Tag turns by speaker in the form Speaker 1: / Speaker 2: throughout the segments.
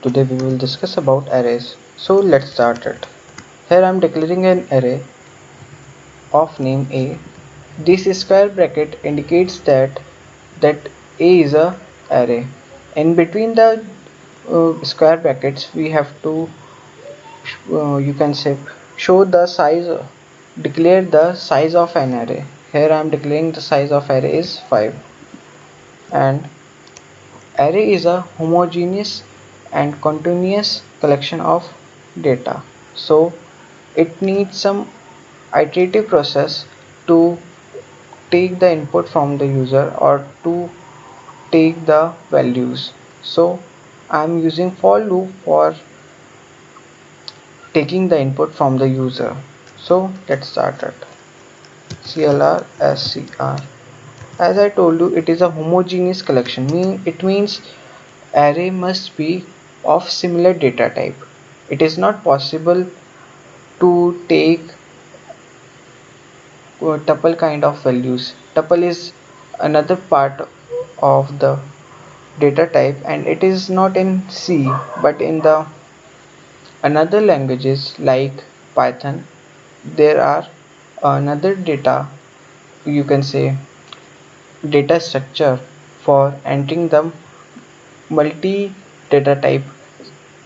Speaker 1: Today we will discuss about arrays. So let's start it. Here I am declaring an array of name A. This square bracket indicates that A is a array. In between the square brackets we have to you can say show the size, declare the size of an array. Here I am declaring the size of array is 5, and array is a homogeneous and continuous collection of data. So it needs some iterative process to take the input from the user or to take the values. So I'm using for loop for taking the input from the user. So let's start it. CLR SCR. As I told you, it is a homogeneous collection. It means array must be of similar data type. It is not possible to take tuple kind of values. Tuple is another part of the data type, and it is not in C but in the another languages like Python. There are another data, you can say, data structure for entering the multi data type.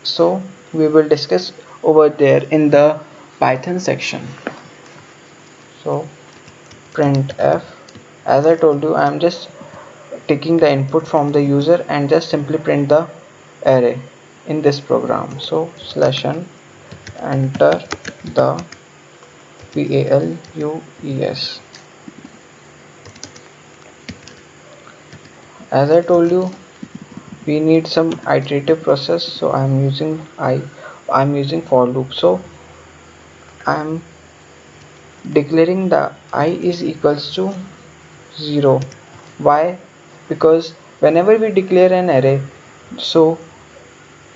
Speaker 1: So we will discuss over there in the Python section. So printf, as I told you, I am just taking the input from the user and just simply print the array in this program. So /n, enter the values. As I told you, we need some iterative process, so I'm using for loop. So I'm declaring the I is equals to 0. Why? Because whenever we declare an array, so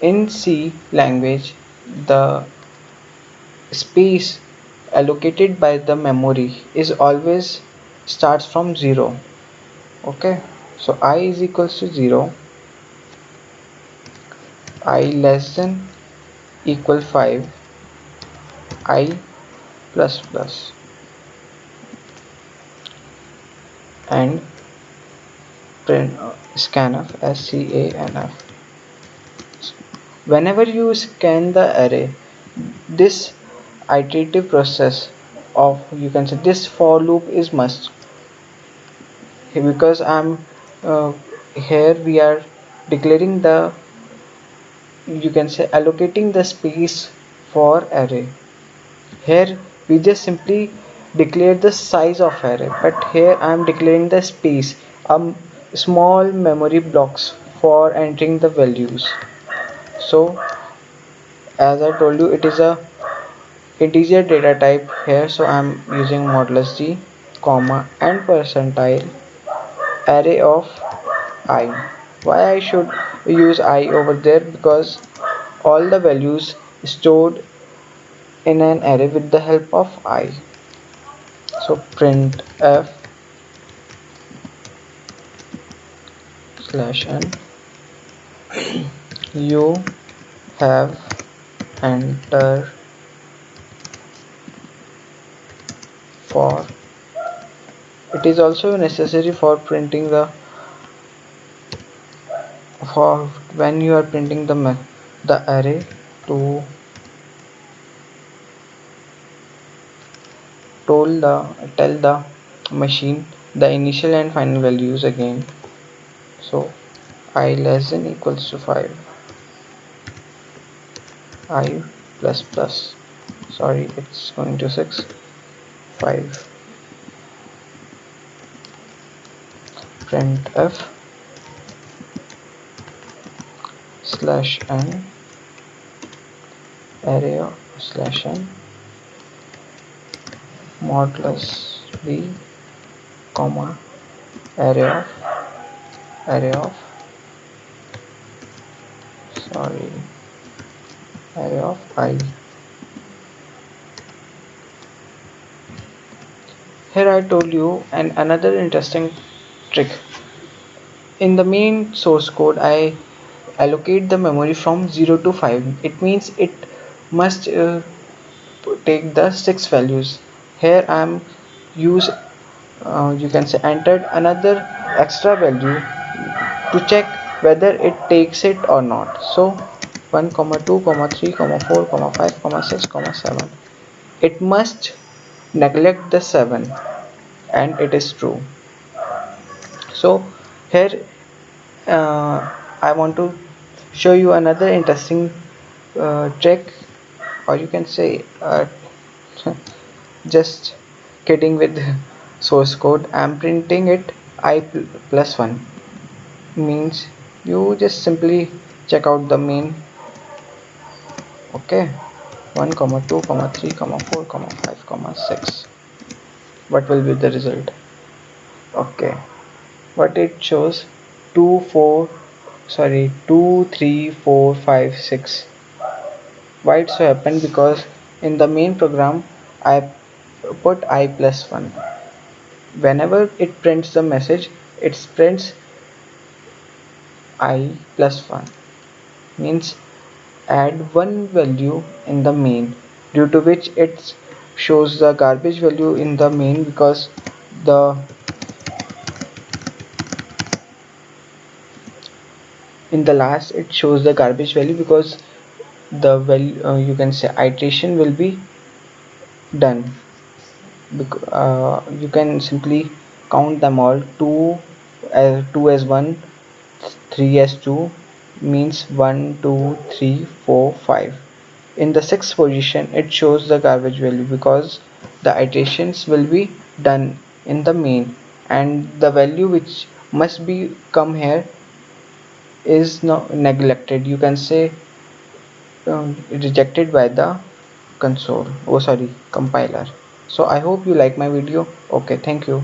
Speaker 1: in C language, the space allocated by the memory is always starts from 0. Okay, so I is equals to 0, I less than equal 5, I plus plus, and print scanf scanf. Whenever you scan the array, this iterative process of, you can say, this for loop is must, because I'm uh, here we are declaring the, you can say, allocating the space for array. Here we just simply declare the size of array, but here I am declaring the space, small memory blocks for entering the values. So as I told you, it is a integer data type here, so I'm using modulus g, comma, and percentile array of I. Why I should use I over there? Because all the values stored in an array with the help of I. So printf /n, you have entered for. It is also necessary for printing the, for when you are printing the array, to tell the machine the initial and final values again. So I less than equals to 5, I plus plus, sorry, it's going to 6, 5, printf /n array of /n modulus b, comma, array of array of sorry array of I. Here I told you and another interesting trick. In the main source code, allocate the memory from 0 to 5. It means it must take the 6 values. Here I am use you can say entered another extra value to check whether it takes it or not. So 1 comma 2 comma 3 comma 4 comma 5 comma 6 comma 7, it must neglect the 7, and it is true. So here I want to show you another interesting trick, or you can say just kidding with source code. I'm printing it I plus 1, means you just simply check out the main. Okay, 1 comma 2 comma 3 comma 4 comma 5 comma 6, what will be the result? Okay, what it shows, 2 4 sorry 2 3 4 5 6. Why it so happened? Because in the main program I put I plus 1. Whenever it prints the message, it prints I plus 1, means add one value in the main, due to which it shows the garbage value in the main, because the in the last it shows the garbage value, because the value you can say iteration will be done. You can simply count them all, 2 as 1, 3 as 2, means 1 2 3 4 5. In the sixth position it shows the garbage value, because the iterations will be done in the main, and the value which must be come here is not neglected, you can say rejected by the console, oh sorry, compiler. So I hope you like my video. Okay, thank you.